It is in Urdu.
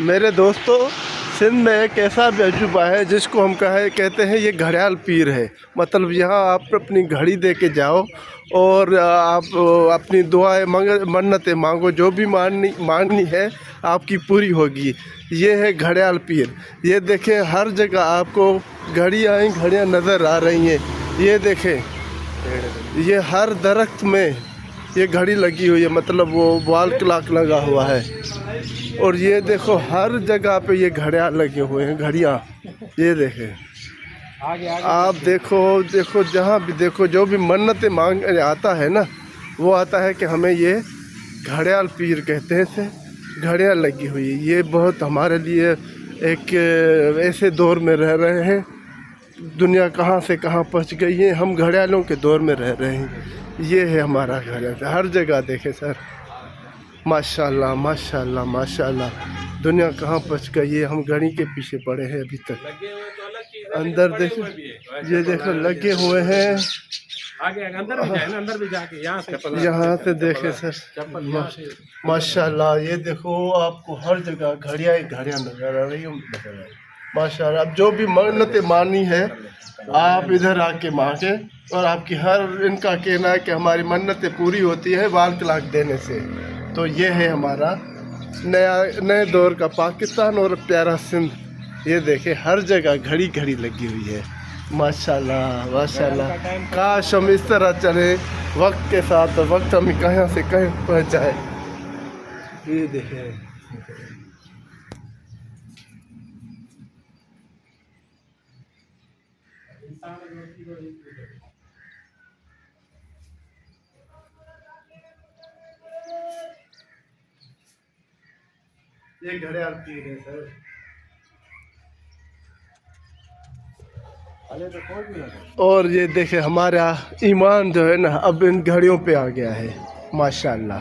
میرے دوستو، سندھ میں ایک ایسا بھی عجوبہ ہے جس کو ہم کہتے ہیں یہ گھڑیال پیر ہے۔ مطلب یہاں آپ اپنی گھڑی دے کے جاؤ اور آپ اپنی دعائیں منتیں مانگو، جو بھی مانگنی ہے آپ کی پوری ہوگی۔ یہ ہے گھڑیال پیر۔ یہ دیکھیں ہر جگہ آپ کو گھڑیاں نظر آ رہی ہیں۔ یہ دیکھیں، یہ ہر درخت میں یہ گھڑی لگی ہوئی ہے، مطلب وہ وال کلاک لگا ہوا ہے۔ اور یہ دیکھو ہر جگہ پہ یہ گھڑیاں لگے ہوئے ہیں، گھڑیاں۔ یہ دیکھیں، آپ دیکھو جہاں بھی دیکھو، جو بھی منتیں مانگ آتا ہے نا، وہ آتا ہے کہ ہمیں یہ گھڑیال پیر کہتے ہیں سے گھڑیاں لگی ہوئی ہے۔ یہ بہت ہمارے لیے ایک ایسے دور میں رہ رہے ہیں، دنیا کہاں سے کہاں پہنچ گئی ہے، ہم گھڑیالوں کے دور میں رہ رہے ہیں۔ یہ ہے ہمارا گھڑیال۔ ہر جگہ دیکھیں سر، ماشاءاللہ ماشاءاللہ ماشاءاللہ، دنیا کہاں پہنچ گئی ہے، ہم گھڑی کے پیچھے پڑے ہیں ابھی تک۔ اندر دیکھو، یہ دیکھو لگے ہوئے ہیں، یہاں سے دیکھیں سر، ماشاءاللہ۔ یہ دیکھو آپ کو ہر جگہ گھڑیاں نظر آ رہی ہیں، ماشاءاللہ۔ اب جو بھی منتیں مانی ہے آپ ادھر آ کے مانگیں، اور آپ کی ان کا کہنا ہے کہ ہماری منتیں پوری ہوتی ہے وال کلاک دینے سے۔ تو یہ ہے ہمارا نئے دور کا پاکستان اور پیارا سندھ۔ یہ دیکھیں ہر جگہ گھڑی لگی ہوئی ہے، ماشاءاللہ ماشاءاللہ۔ کاش ہم اس طرح چلیں وقت کے ساتھ، وقت ہمیں کہاں سے کہیں پہنچ جائے۔ یہ دیکھیں، یہ گھڑیال پیر ہے سر۔ اور یہ دیکھیں ہمارا ایمان جو ہے نا اب ان گھڑیوں پہ آ گیا ہے، ماشاءاللہ۔